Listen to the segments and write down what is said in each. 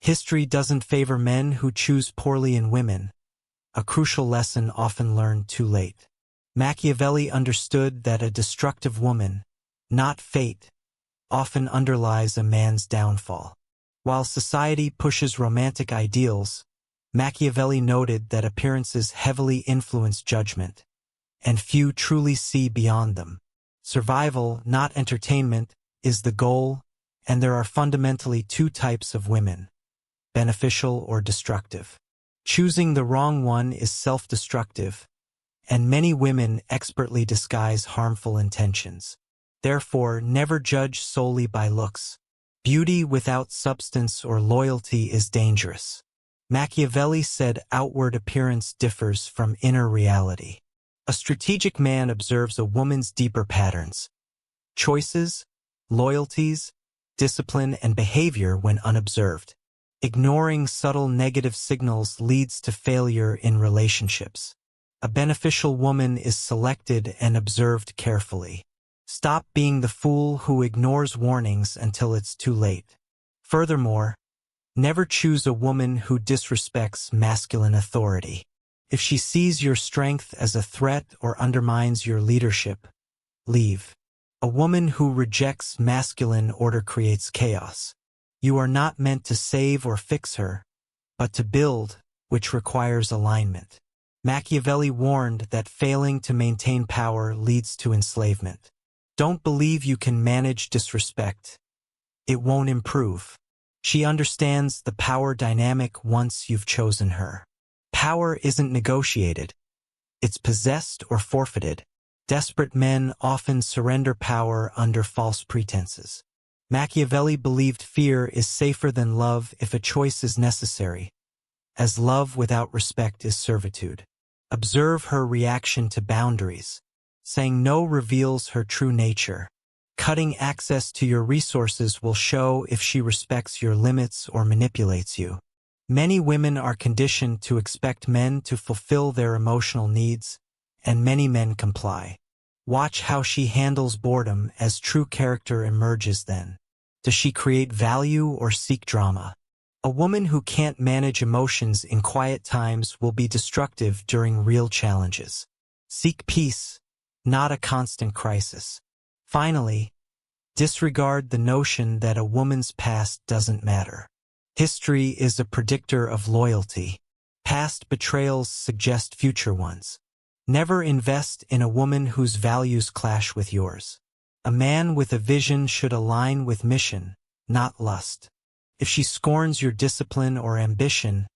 History doesn't favor men who choose poorly in women, a crucial lesson often learned too late. Machiavelli understood that a destructive woman, not fate, often underlies a man's downfall. While society pushes romantic ideals, Machiavelli noted that appearances heavily influence judgment, and few truly see beyond them. Survival, not entertainment, is the goal, and there are fundamentally two types of women: beneficial or destructive. Choosing the wrong one is self-destructive, and many women expertly disguise harmful intentions. Therefore, never judge solely by looks. Beauty without substance or loyalty is dangerous. Machiavelli said outward appearance differs from inner reality. A strategic man observes a woman's deeper patterns, choices, loyalties, discipline, and behavior when unobserved. Ignoring subtle negative signals leads to failure in relationships. A beneficial woman is selected and observed carefully. Stop being the fool who ignores warnings until it's too late. Furthermore, never choose a woman who disrespects masculine authority. If she sees your strength as a threat or undermines your leadership, leave. A woman who rejects masculine order creates chaos. You are not meant to save or fix her, but to build, which requires alignment. Machiavelli warned that failing to maintain power leads to enslavement. Don't believe you can manage disrespect. It won't improve. She understands the power dynamic once you've chosen her. Power isn't negotiated. It's possessed or forfeited. Desperate men often surrender power under false pretenses. Machiavelli believed fear is safer than love if a choice is necessary, as love without respect is servitude. Observe her reaction to boundaries. Saying no reveals her true nature. Cutting access to your resources will show if she respects your limits or manipulates you. Many women are conditioned to expect men to fulfill their emotional needs, and many men comply. Watch how she handles boredom as true character emerges then. Does she create value or seek drama? A woman who can't manage emotions in quiet times will be destructive during real challenges. Seek peace, not a constant crisis. Finally, disregard the notion that a woman's past doesn't matter. History is a predictor of loyalty. Past betrayals suggest future ones. Never invest in a woman whose values clash with yours. A man with a vision should align with mission, not lust. If she scorns your discipline or ambition,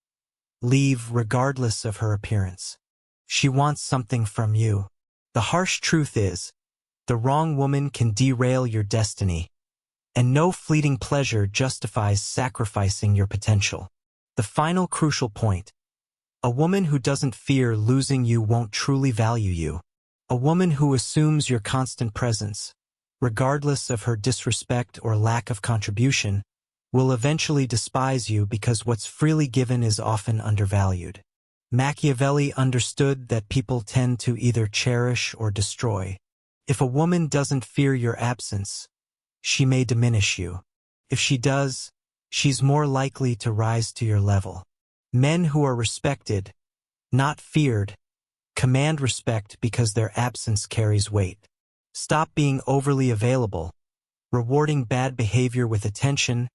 leave regardless of her appearance. She wants something from you. The harsh truth is, the wrong woman can derail your destiny, and no fleeting pleasure justifies sacrificing your potential. The final crucial point: a woman who doesn't fear losing you won't truly value you. A woman who assumes your constant presence, regardless of her disrespect or lack of contribution, will eventually despise you because what's freely given is often undervalued. Machiavelli understood that people tend to either cherish or destroy. If a woman doesn't fear your absence, she may diminish you. If she does, she's more likely to rise to your level. Men who are respected, not feared, command respect because their absence carries weight. Stop being overly available, rewarding bad behavior with attention,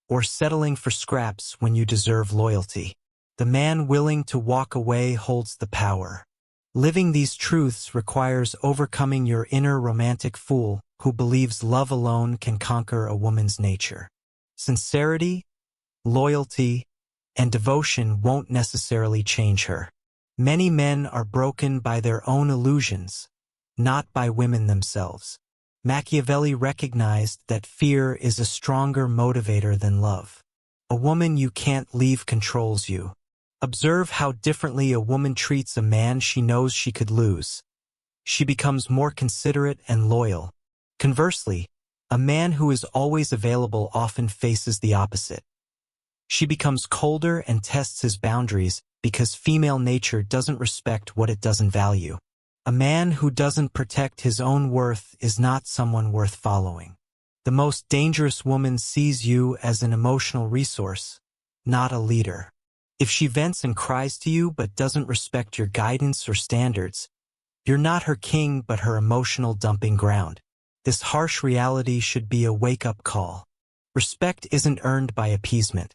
or settling for scraps when you deserve loyalty. The man willing to walk away holds the power. Living these truths requires overcoming your inner romantic fool who believes love alone can conquer a woman's nature. Sincerity, loyalty, and devotion won't necessarily change her. Many men are broken by their own illusions, not by women themselves. Machiavelli recognized that fear is a stronger motivator than love. A woman you can't leave controls you. Observe how differently a woman treats a man she knows she could lose. She becomes more considerate and loyal. Conversely, a man who is always available often faces the opposite. She becomes colder and tests his boundaries because female nature doesn't respect what it doesn't value. A man who doesn't protect his own worth is not someone worth following. The most dangerous woman sees you as an emotional resource, not a leader. If she vents and cries to you but doesn't respect your guidance or standards, you're not her king but her emotional dumping ground. This harsh reality should be a wake-up call. Respect isn't earned by appeasement.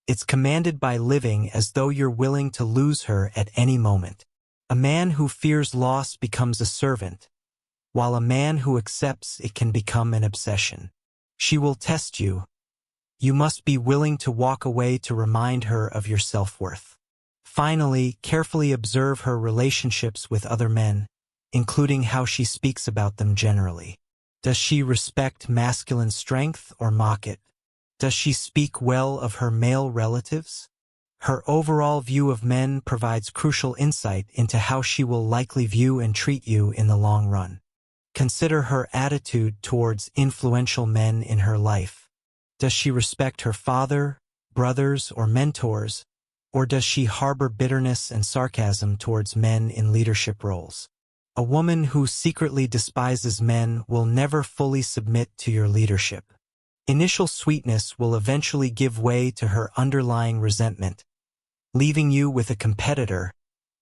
It's commanded by living as though you're willing to lose her at any moment. A man who fears loss becomes a servant, while a man who accepts it can become an obsession. She will test you. You must be willing to walk away to remind her of your self-worth. Finally, carefully observe her relationships with other men, including how she speaks about them generally. Does she respect masculine strength or mock it? Does she speak well of her male relatives? Her overall view of men provides crucial insight into how she will likely view and treat you in the long run. Consider her attitude towards influential men in her life. Does she respect her father, brothers, or mentors, or does she harbor bitterness and sarcasm towards men in leadership roles? A woman who secretly despises men will never fully submit to your leadership. Initial sweetness will eventually give way to her underlying resentment, leaving you with a competitor,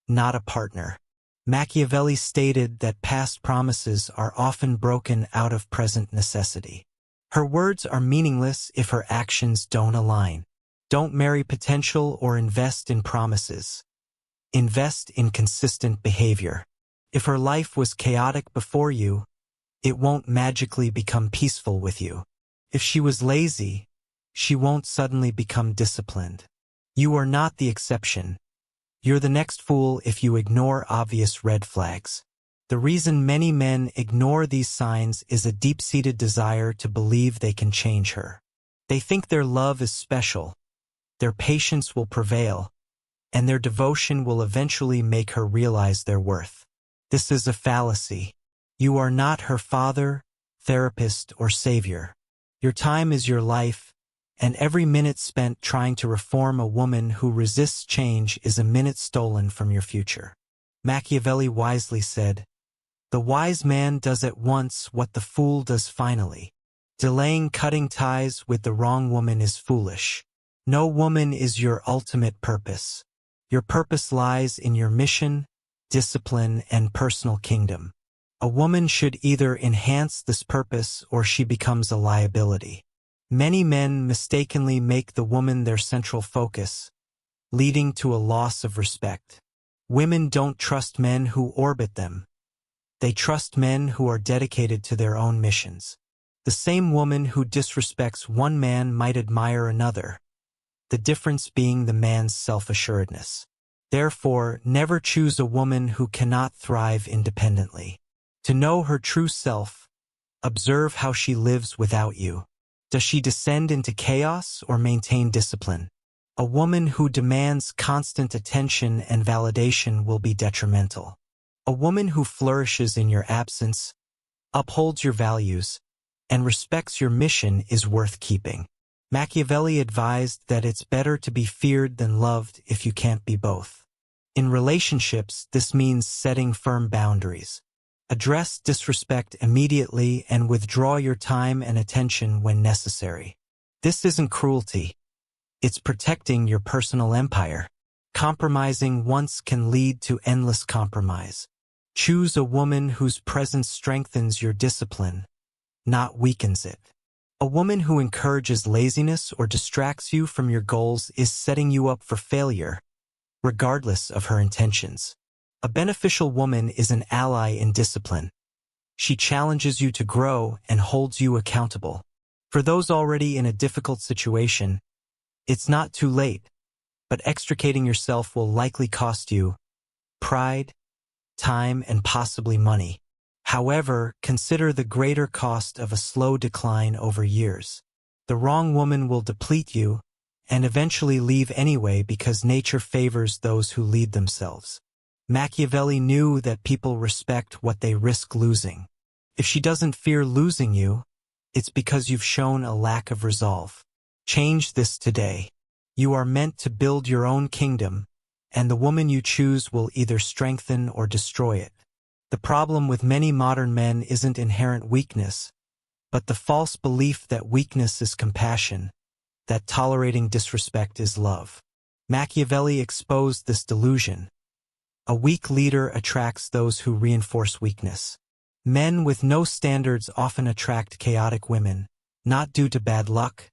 not a partner. Machiavelli stated that past promises are often broken out of present necessity. Her words are meaningless if her actions don't align. Don't marry potential or invest in promises. Invest in consistent behavior. If her life was chaotic before you, it won't magically become peaceful with you. If she was lazy, she won't suddenly become disciplined. You are not the exception. You're the next fool if you ignore obvious red flags. The reason many men ignore these signs is a deep-seated desire to believe they can change her. They think their love is special, their patience will prevail, and their devotion will eventually make her realize their worth. This is a fallacy. You are not her father, therapist, or savior. Your time is your life, and every minute spent trying to reform a woman who resists change is a minute stolen from your future. Machiavelli wisely said, "The wise man does at once what the fool does finally. Delaying cutting ties with the wrong woman is foolish. No woman is your ultimate purpose. Your purpose lies in your mission, discipline, and personal kingdom. A woman should either enhance this purpose or she becomes a liability." Many men mistakenly make the woman their central focus, leading to a loss of respect. Women don't trust men who orbit them. They trust men who are dedicated to their own missions. The same woman who disrespects one man might admire another, the difference being the man's self-assuredness. Therefore, never choose a woman who cannot thrive independently. To know her true self, observe how she lives without you. Does she descend into chaos or maintain discipline? A woman who demands constant attention and validation will be detrimental. A woman who flourishes in your absence, upholds your values, and respects your mission is worth keeping. Machiavelli advised that it's better to be feared than loved if you can't be both. In relationships, this means setting firm boundaries. Address disrespect immediately and withdraw your time and attention when necessary. This isn't cruelty. It's protecting your personal empire. Compromising once can lead to endless compromise. Choose a woman whose presence strengthens your discipline, not weakens it. A woman who encourages laziness or distracts you from your goals is setting you up for failure, regardless of her intentions. A beneficial woman is an ally in discipline. She challenges you to grow and holds you accountable. For those already in a difficult situation, it's not too late, but extricating yourself will likely cost you pride, time, and possibly money. However, consider the greater cost of a slow decline over years. The wrong woman will deplete you and eventually leave anyway because nature favors those who lead themselves. Machiavelli knew that people respect what they risk losing. If she doesn't fear losing you, it's because you've shown a lack of resolve. Change this today. You are meant to build your own kingdom, and the woman you choose will either strengthen or destroy it. The problem with many modern men isn't inherent weakness, but the false belief that weakness is compassion. that tolerating disrespect is love. Machiavelli exposed this delusion. A weak leader attracts those who reinforce weakness. Men with no standards often attract chaotic women, not due to bad luck,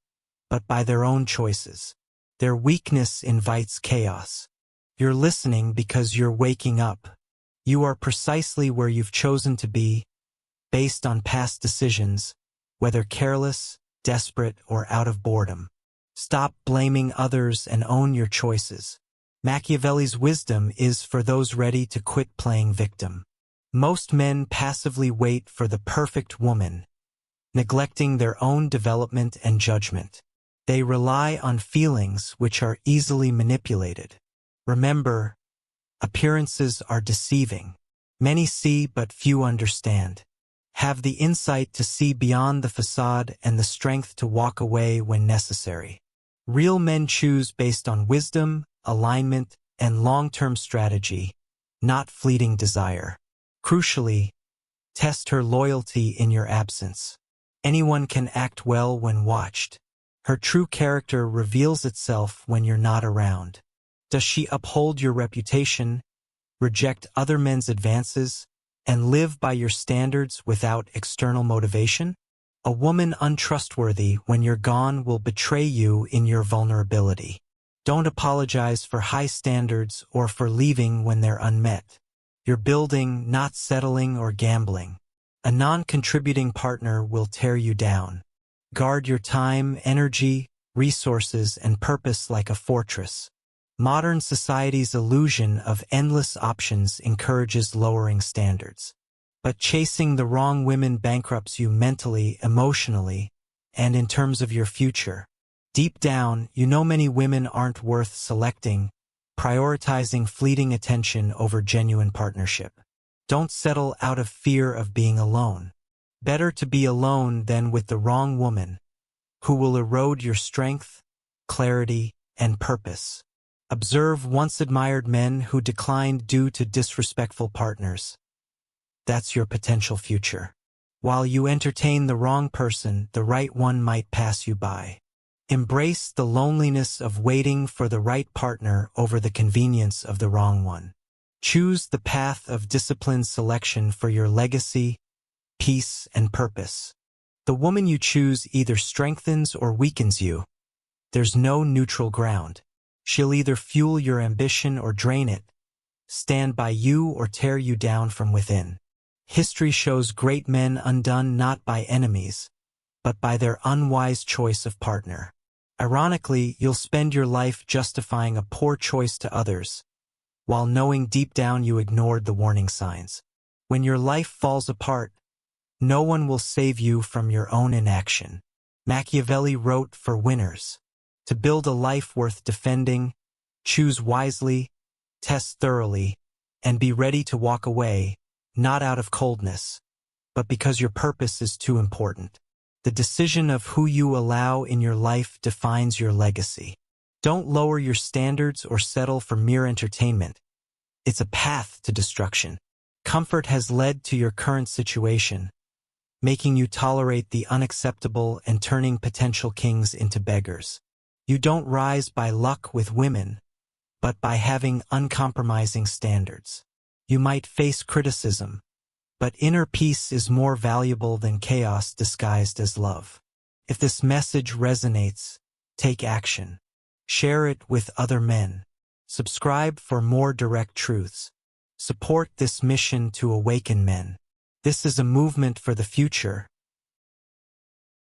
but by their own choices. Their weakness invites chaos. You're listening because you're waking up. You are precisely where you've chosen to be, based on past decisions, whether careless, desperate, or out of boredom. Stop blaming others and own your choices. Machiavelli's wisdom is for those ready to quit playing victim. Most men passively wait for the perfect woman, neglecting their own development and judgment. They rely on feelings which are easily manipulated. Remember, appearances are deceiving. Many see but few understand. Have the insight to see beyond the facade and the strength to walk away when necessary. Real men choose based on wisdom, alignment, and long-term strategy, not fleeting desire. Crucially, test her loyalty in your absence. Anyone can act well when watched. Her true character reveals itself when you're not around. Does she uphold your reputation, reject other men's advances, and live by your standards without external motivation? A woman untrustworthy when you're gone will betray you in your vulnerability. Don't apologize for high standards or for leaving when they're unmet. You're building, not settling or gambling. A non-contributing partner will tear you down. Guard your time, energy, resources, and purpose like a fortress. Modern society's illusion of endless options encourages lowering standards. But chasing the wrong women bankrupts you mentally, emotionally, and in terms of your future. Deep down, you know many women aren't worth selecting, prioritizing fleeting attention over genuine partnership. Don't settle out of fear of being alone. Better to be alone than with the wrong woman, who will erode your strength, clarity, and purpose. Observe once admired men who declined due to disrespectful partners. That's your potential future. While you entertain the wrong person, the right one might pass you by. Embrace the loneliness of waiting for the right partner over the convenience of the wrong one. Choose the path of disciplined selection for your legacy, peace, and purpose. The woman you choose either strengthens or weakens you. There's no neutral ground. She'll either fuel your ambition or drain it, stand by you or tear you down from within. History shows great men undone not by enemies, but by their unwise choice of partner. Ironically, you'll spend your life justifying a poor choice to others, while knowing deep down you ignored the warning signs. When your life falls apart, no one will save you from your own inaction. Machiavelli wrote for winners. To build a life worth defending, choose wisely, test thoroughly, and be ready to walk away, not out of coldness, but because your purpose is too important. The decision of who you allow in your life defines your legacy. Don't lower your standards or settle for mere entertainment. It's a path to destruction. Comfort has led to your current situation, making you tolerate the unacceptable and turning potential kings into beggars. You don't rise by luck with women, but by having uncompromising standards. You might face criticism, but inner peace is more valuable than chaos disguised as love. If this message resonates, take action. Share it with other men. Subscribe for more direct truths. Support this mission to awaken men. This is a movement for the future,